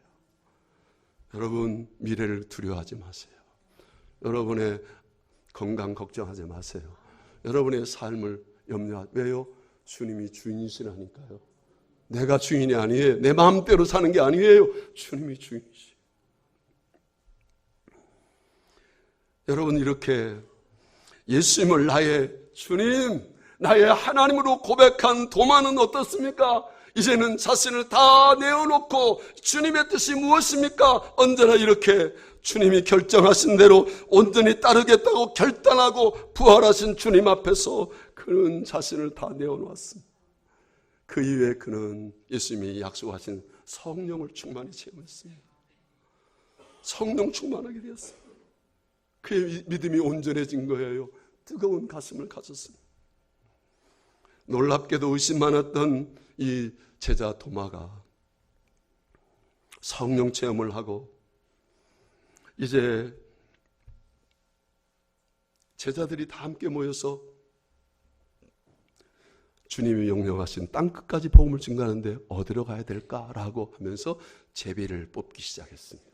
여러분, 미래를 두려워하지 마세요. 여러분의 건강 걱정하지 마세요. 여러분의 삶을 왜요? 주님이 주인이시라니까요. 내가 주인이 아니에요. 내 마음대로 사는 게 아니에요. 주님이 주인이시. 여러분, 이렇게 예수님을 나의 주님, 나의 하나님으로 고백한 도마는 어떻습니까? 이제는 자신을 다 내어놓고 주님의 뜻이 무엇입니까? 언제나 이렇게 주님이 결정하신 대로 온전히 따르겠다고 결단하고 부활하신 주님 앞에서 그는 자신을 다 내어놓았습니다. 그 이후에 그는 예수님이 약속하신 성령을 충만히 체험했습니다. 성령 충만하게 되었습니다. 그의 믿음이 온전해진 거예요. 뜨거운 가슴을 가졌습니다. 놀랍게도 의심 많았던 이 제자 도마가 성령 체험을 하고 이제 제자들이 다 함께 모여서 주님이 명령하신 땅끝까지 복음을 증거하는데 어디로 가야 될까라고 하면서 제비를 뽑기 시작했습니다.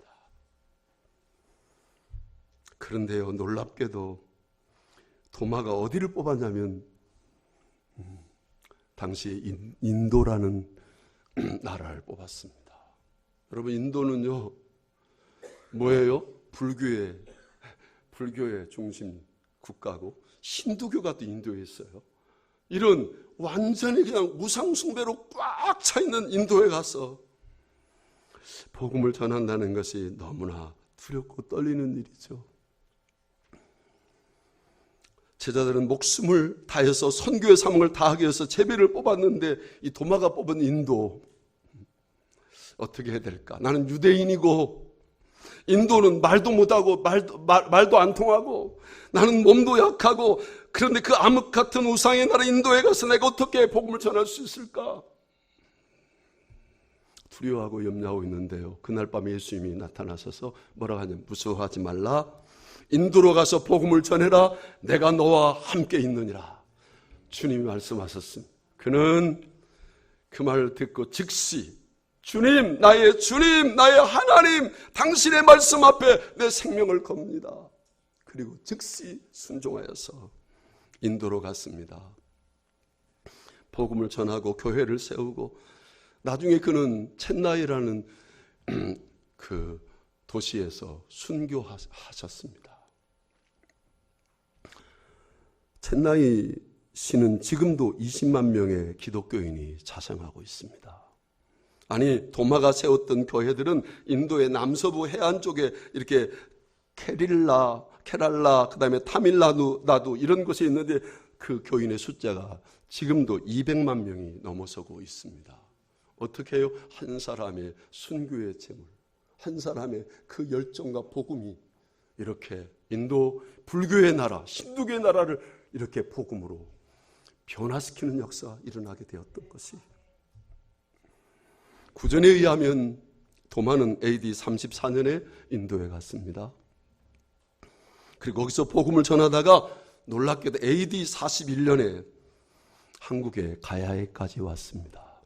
그런데요, 놀랍게도 도마가 어디를 뽑았냐면 당시에 인도라는 나라를 뽑았습니다. 여러분, 인도는요 뭐예요? 불교의 중심 국가고 힌두교가 또 인도에 있어요. 이런 완전히 그냥 무상숭배로 꽉 차 있는 인도에 가서 복음을 전한다는 것이 너무나 두렵고 떨리는 일이죠. 제자들은 목숨을 다해서 선교의 사명을 다하기 위해서 제비를 뽑았는데 이 도마가 뽑은 인도 어떻게 해야 될까? 나는 유대인이고 인도는 말도 못하고 말도 안 통하고 나는 몸도 약하고 그런데 그 암흑 같은 우상의 나라 인도에 가서 내가 어떻게 복음을 전할 수 있을까? 두려워하고 염려하고 있는데요, 그날 밤에 예수님이 나타나셔서 뭐라고 하냐면 무서워하지 말라, 인도로 가서 복음을 전해라, 내가 너와 함께 있느니라. 주님이 말씀하셨습니다. 그는 그 말을 듣고 즉시 주님, 나의 하나님, 당신의 말씀 앞에 내 생명을 겁니다. 그리고 즉시 순종하여서 인도로 갔습니다. 복음을 전하고 교회를 세우고 나중에 그는 첸나이라는 그 도시에서 순교하셨습니다. 첸나이 시는 지금도 20만 명의 기독교인이 자생하고 있습니다. 아니, 도마가 세웠던 교회들은 인도의 남서부 해안 쪽에 이렇게 케랄라, 그 다음에 타밀나두 이런 곳에 있는데 그 교인의 숫자가 지금도 200만 명이 넘어서고 있습니다. 어떻게 해요? 한 사람의 순교의 제물, 한 사람의 그 열정과 복음이 이렇게 인도 불교의 나라, 힌두교의 나라를 이렇게 복음으로 변화시키는 역사가 일어나게 되었던 것이, 구전에 의하면 도마는 AD 34년에 인도에 갔습니다. 그리고 거기서 복음을 전하다가 놀랍게도 AD 41년에 한국의 가야에까지 왔습니다.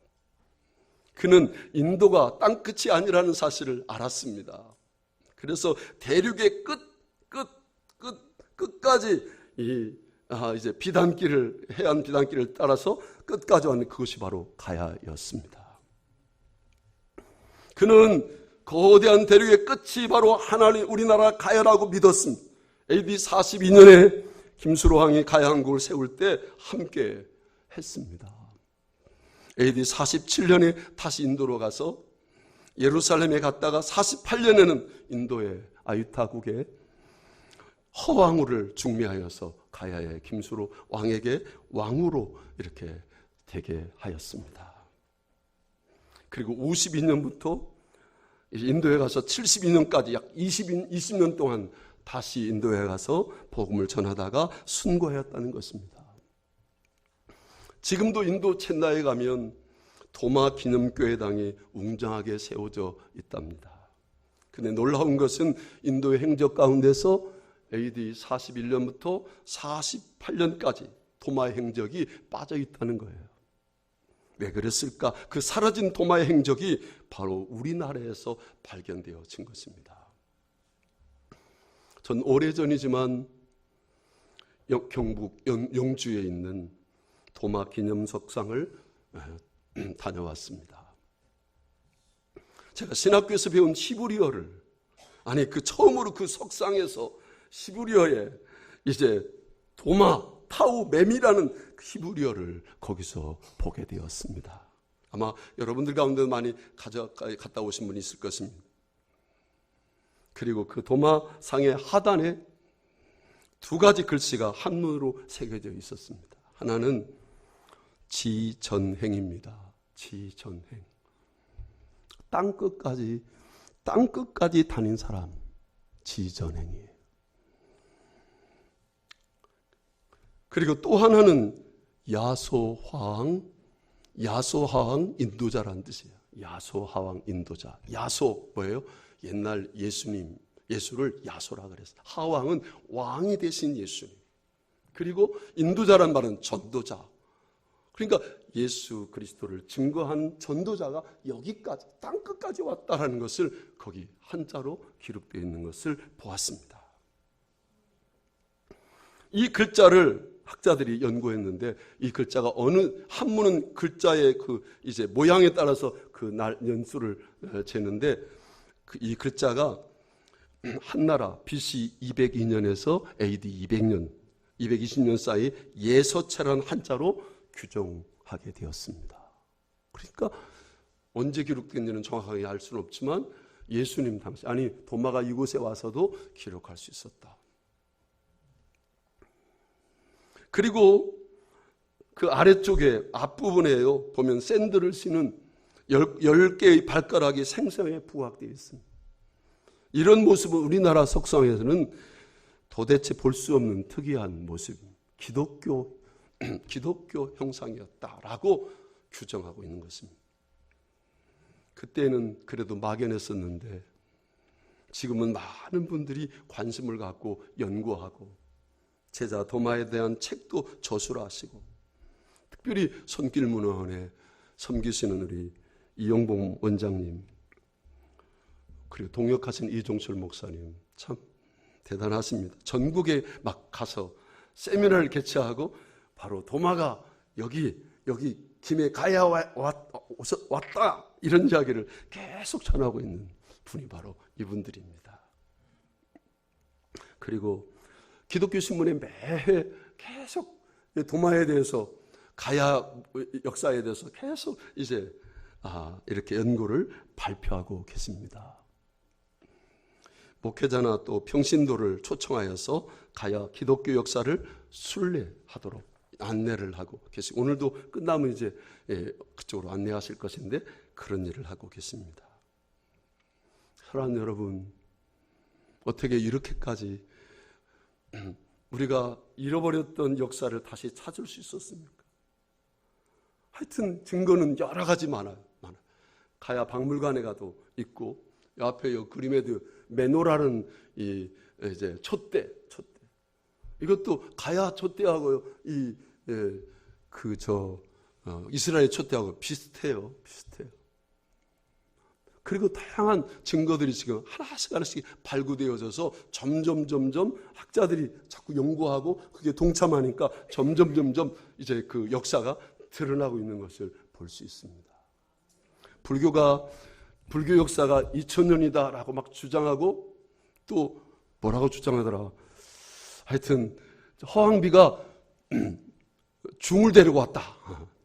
그는 인도가 땅끝이 아니라는 사실을 알았습니다. 그래서 대륙의 끝까지 이제 해안 비단길을 따라서 끝까지 왔는 그것이 바로 가야였습니다. 그는 거대한 대륙의 끝이 바로 하나님 우리나라 가야라고 믿었습니다. AD 42년에 김수로 왕이 가야 왕국을 세울 때 함께 했습니다. AD 47년에 다시 인도로 가서 예루살렘에 갔다가 48년에는 인도의 아유타국의 허왕후를 중매하여서 가야의 김수로 왕에게 왕으로 이렇게 되게 하였습니다. 그리고 52년부터 인도에 가서 72년까지 약 20년 동안 다시 인도에 가서 복음을 전하다가 순교하였다는 것입니다. 지금도 인도 첸나이에 가면 도마 기념교회당이 웅장하게 세워져 있답니다. 그런데 놀라운 것은 인도의 행적 가운데서 AD 41년부터 48년까지 도마의 행적이 빠져 있다는 거예요. 왜 그랬을까? 그 사라진 도마의 행적이 바로 우리나라에서 발견되어진 것입니다. 전 오래전이지만 경북 영주에 있는 도마 기념석상을 다녀왔습니다. 제가 신학교에서 배운 히브리어를, 그 처음으로 그 석상에서 히브리어에 이제 도마, 타우, 맴이라는 히브리어를 거기서 보게 되었습니다. 아마 여러분들 가운데 많이 갔다 오신 분이 있을 것입니다. 그리고 그 도마상의 하단에 두 가지 글씨가 한문으로 새겨져 있었습니다. 하나는 지전행입니다. 지전행. 땅끝까지 다닌 사람, 지전행이에요. 그리고 또 하나는 야소화왕 인도자라는 뜻이에요. 야소화왕 인도자. 야소 뭐예요? 옛날 예수를 야소라 그랬어요. 하왕은 왕이 되신 예수님. 그리고 인도자란 말은 전도자. 그러니까 예수 그리스도를 증거한 전도자가 여기까지 땅끝까지 왔다라는 것을 거기 한자로 기록되어 있는 것을 보았습니다. 이 글자를 학자들이 연구했는데 이 글자가 어느 한문은 글자의 그 이제 모양에 따라서 그 날 연수를 재는데 이 글자가 한나라 BC 202년에서 AD 200년 220년 사이 예서체라는 한자로 규정하게 되었습니다. 그러니까 언제 기록된지는 정확하게 알 수는 없지만 예수님 당시 도마가 이곳에 와서도 기록할 수 있었다. 그리고 그 아래쪽에 앞부분에요 보면 샌들을 신은 10개의 발가락이 생생하게 부각되어 있습니다. 이런 모습은 우리나라 석상에서는 도대체 볼 수 없는 특이한 모습, 기독교 형상이었다라고 규정하고 있는 것입니다. 그때는 그래도 막연했었는데 지금은 많은 분들이 관심을 갖고 연구하고 제자 도마에 대한 책도 저술하시고 특별히 손길문화원에 섬기시는 우리 이용봉 원장님 그리고 동역하신 이종철 목사님 참 대단하십니다. 전국에 막 가서 세미나를 개최하고 바로 도마가 여기 김해 가야 왔다 이런 이야기를 계속 전하고 있는 분이 바로 이분들입니다. 그리고 기독교 신문에 매해 계속 도마에 대해서 가야 역사에 대해서 계속 이제 이렇게 연구를 발표하고 계십니다. 목회자나 또 평신도를 초청하여서 가야 기독교 역사를 순례하도록 안내를 하고 계시고 오늘도 끝나면 이제 그쪽으로 안내하실 것인데 그런 일을 하고 계십니다. 사랑하는 여러분, 어떻게 이렇게까지 우리가 잃어버렸던 역사를 다시 찾을 수 있었습니까? 하여튼 증거는 여러 가지 많아요. 가야 박물관에 가도 있고 옆에 이 그림에도 메노라는 이제 촛대 이것도 가야 촛대하고요 이스라엘 촛대하고 비슷해요. 그리고 다양한 증거들이 지금 하나씩 발굴되어져서 점점 학자들이 자꾸 연구하고 그게 동참하니까 점점 이제 그 역사가 드러나고 있는 것을 볼 수 있습니다. 불교 역사가 2000년이다라고 막 주장하고 또 뭐라고 주장하더라. 하여튼 허황비가 중을 데리고 왔다.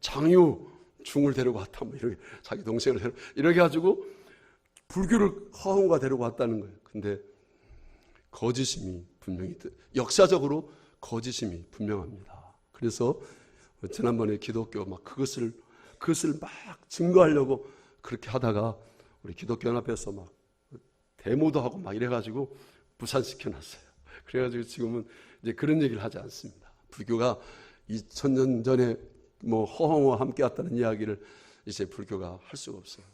장유 중을 데리고 왔다. 뭐 이렇게 자기 동생을 이렇게 가지고 불교를 허황과 데리고 왔다는 거예요. 근데 거짓임이 분명히 역사적으로 거짓임이 분명합니다. 그래서 지난번에 기독교 막 그것을 막 증거하려고 그렇게 하다가 우리 기독교 연합에서 막 데모도 하고 막 이래가지고 무산시켜놨어요. 그래가지고 지금은 이제 그런 얘기를 하지 않습니다. 불교가 2000년 전에 뭐 허황과 함께 왔다는 이야기를 이제 불교가 할 수가 없어요.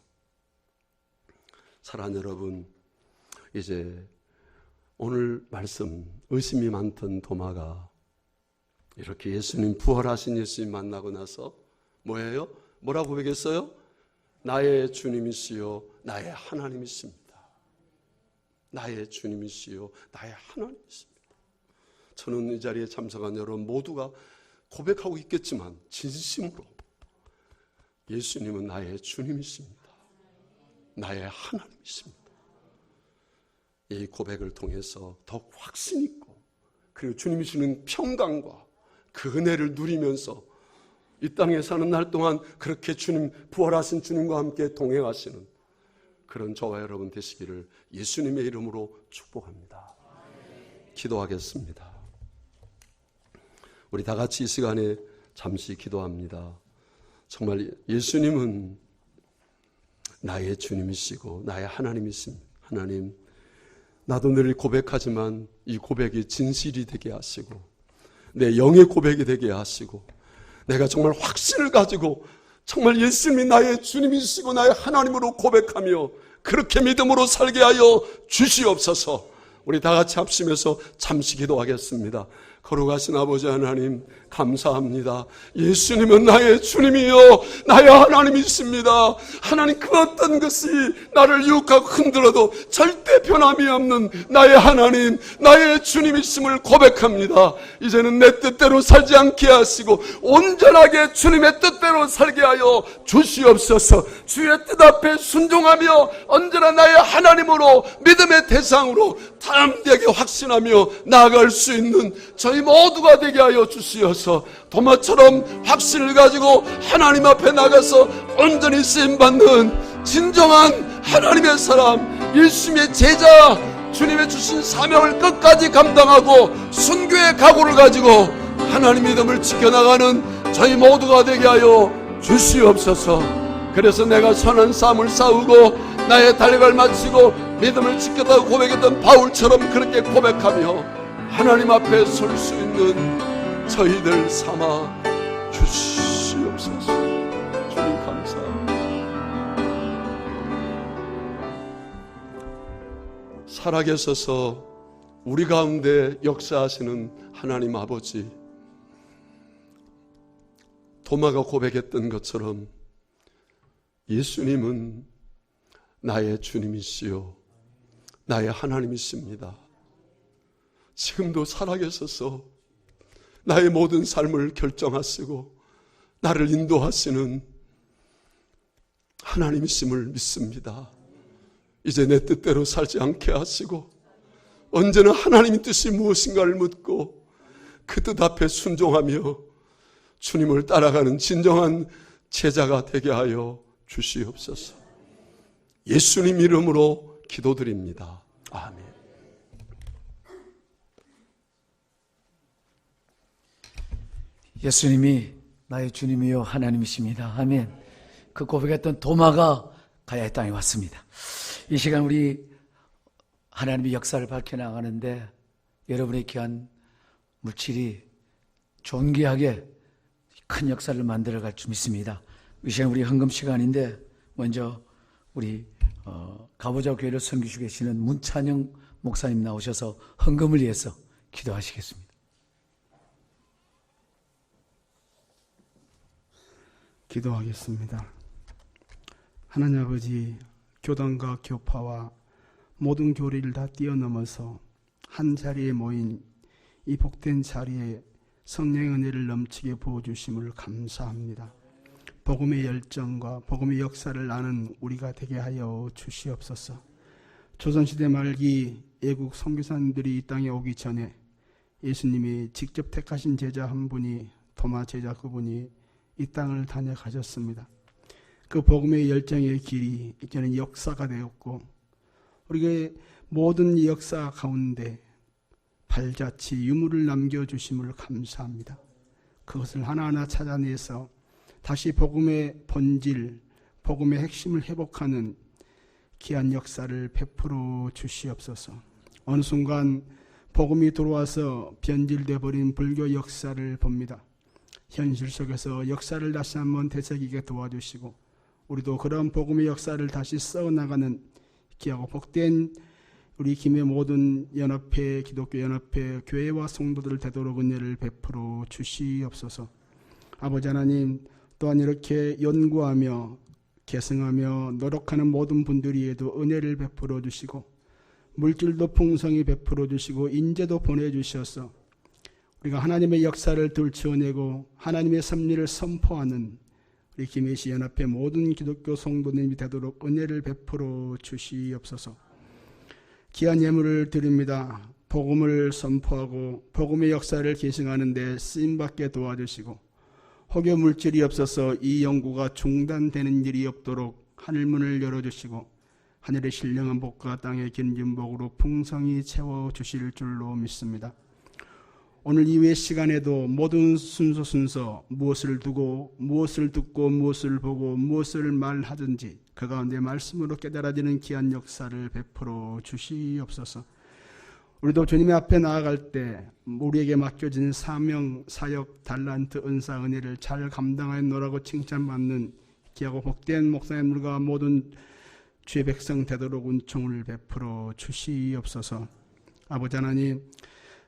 사랑하는 여러분, 이제 오늘 말씀 의심이 많던 도마가 이렇게 예수님 부활하신 예수님 만나고 나서 뭐예요? 뭐라고 고백했어요? 나의 주님이시요 나의 하나님이십니다. 나의 주님이시요 나의 하나님이십니다. 저는 이 자리에 참석한 여러분 모두가 고백하고 있겠지만 진심으로 예수님은 나의 주님이십니다. 나의 하나님이십니다. 이 고백을 통해서 더욱 확신 있고 그리고 주님이 주는 평강과 그 은혜를 누리면서 이 땅에 사는 날 동안 그렇게 주님 부활하신 주님과 함께 동행하시는 그런 저와 여러분 되시기를 예수님의 이름으로 축복합니다. 기도하겠습니다. 우리 다 같이 이 시간에 잠시 기도합니다. 정말 예수님은 나의 주님이시고 나의 하나님이십니다. 하나님, 나도 늘 고백하지만 이 고백이 진실이 되게 하시고 내 영의 고백이 되게 하시고 내가 정말 확신을 가지고 정말 예수님이 나의 주님이시고 나의 하나님으로 고백하며 그렇게 믿음으로 살게 하여 주시옵소서. 우리 다 같이 합심해서 잠시 기도하겠습니다. 거룩하신 아버지 하나님 감사합니다. 예수님은 나의 주님이요 나의 하나님이십니다. 하나님 그 어떤 것이 나를 유혹하고 흔들어도 절대 변함이 없는 나의 하나님, 나의 주님이심을 고백합니다. 이제는 내 뜻대로 살지 않게 하시고 온전하게 주님의 뜻대로 살게 하여 주시옵소서. 주의 뜻 앞에 순종하며 언제나 나의 하나님으로 믿음의 대상으로 담대하게 확신하며 나아갈 수 있는 저희 모두가 되게 하여 주시옵소서. 도마처럼 확신을 가지고 하나님 앞에 나가서 온전히 쓰임받는 진정한 하나님의 사람, 예수님의 제자, 주님의 주신 사명을 끝까지 감당하고 순교의 각오를 가지고 하나님 믿음을 지켜나가는 저희 모두가 되게 하여 주시옵소서. 그래서 내가 선한 싸움을 싸우고 나의 달력을 마치고 믿음을 지켰다고 고백했던 바울처럼 그렇게 고백하며 하나님 앞에 설 수 있는 저희들 삼아 주시옵소서. 주님 감사합니다. 살아계셔서 우리 가운데 역사하시는 하나님 아버지, 도마가 고백했던 것처럼 예수님은 나의 주님이시요 나의 하나님이십니다. 지금도 살아계셔서 나의 모든 삶을 결정하시고 나를 인도하시는 하나님이심을 믿습니다. 이제 내 뜻대로 살지 않게 하시고 언제나 하나님의 뜻이 무엇인가를 묻고 그 뜻 앞에 순종하며 주님을 따라가는 진정한 제자가 되게 하여 주시옵소서. 예수님 이름으로 기도드립니다. 아멘. 예수님이 나의 주님이요 하나님이십니다. 아멘. 그 고백했던 도마가 가야의 땅에 왔습니다. 이 시간 우리 하나님의 역사를 밝혀나가는데 여러분의 귀한 물질이 존귀하게 큰 역사를 만들어갈 줄 믿습니다. 이 시간 우리 헌금 시간인데 먼저 우리 가보자 교회를 섬기시고 계시는 문찬영 목사님 나오셔서 헌금을 위해서 기도하시겠습니다. 기도하겠습니다. 하나님 아버지, 교단과 교파와 모든 교리를 다 뛰어넘어서 한 자리에 모인 이 복된 자리에 성령의 은혜를 넘치게 부어주심을 감사합니다. 복음의 열정과 복음의 역사를 아는 우리가 되게 하여 주시옵소서. 조선시대 말기 애국 선교사님들이 이 땅에 오기 전에 예수님이 직접 택하신 제자 한 분이 도마 제자 그분이 이 땅을 다녀가셨습니다. 그 복음의 열정의 길이 이제는 역사가 되었고 우리의 모든 역사 가운데 발자취 유물을 남겨주심을 감사합니다. 그것을 하나하나 찾아내서 다시 복음의 본질, 복음의 핵심을 회복하는 귀한 역사를 베풀어 주시옵소서. 어느 순간 복음이 들어와서 변질돼 버린 불교 역사를 봅니다. 현실 속에서 역사를 다시 한번 되새기게 도와주시고 우리도 그런 복음의 역사를 다시 써나가는 귀하고 복된 우리 김해 모든 연합회, 기독교 연합회, 교회와 성도들 되도록 은혜를 베풀어 주시옵소서. 아버지 하나님, 또한 이렇게 연구하며 계승하며 노력하는 모든 분들에게도 은혜를 베풀어 주시고 물질도 풍성히 베풀어 주시고 인재도 보내주셔서 우리가 하나님의 역사를 들추어내고 하나님의 섭리를 선포하는 우리 김해시 연합회 모든 기독교 성도님이 되도록 은혜를 베풀어 주시옵소서. 귀한 예물을 드립니다. 복음을 선포하고 복음의 역사를 계승하는 데 쓰임받게 도와주시고 혹여 물질이 없어서 이 연구가 중단되는 일이 없도록 하늘문을 열어주시고 하늘의 신령한 복과 땅의 긴 복으로 풍성히 채워주실 줄로 믿습니다. 오늘 이후의 시간에도 모든 순서 무엇을 두고 무엇을 듣고 무엇을 보고 무엇을 말하든지 그 가운데 말씀으로 깨달아지는 귀한 역사를 베풀어 주시옵소서. 우리도 주님의 앞에 나아갈 때 우리에게 맡겨진 사명, 사역, 달란트, 은사, 은혜를 잘 감당하였노라고 칭찬받는 귀하고 복된 목사님들과 모든 주의 백성 되도록 은총을 베풀어 주시옵소서. 아버지 하나님,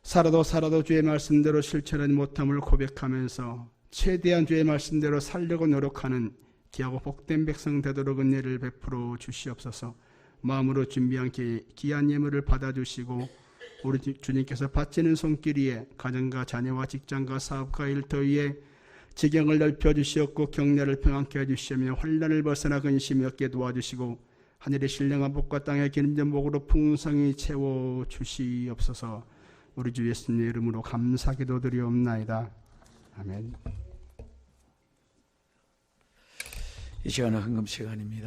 살아도 주의 말씀대로 실천하지 못함을 고백하면서 최대한 주의 말씀대로 살려고 노력하는 귀하고 복된 백성 되도록 은혜를 베풀어 주시옵소서. 마음으로 준비한 귀한 예물을 받아주시고 우리 주님께서 바치는 손길 위에 가정과 자녀와 직장과 사업과 일터 위에 지경을 넓혀 주시옵고 경례를 평안케 해주시며 환난을 벗어나 근심이 없게 도와주시고 하늘의 신령한 복과 땅의 기름진 복으로 풍성히 채워 주시옵소서. 우리 주 예수님의 이름으로 감사 기도드리옵나이다. 아멘. 이 시간은 헌금 시간입니다.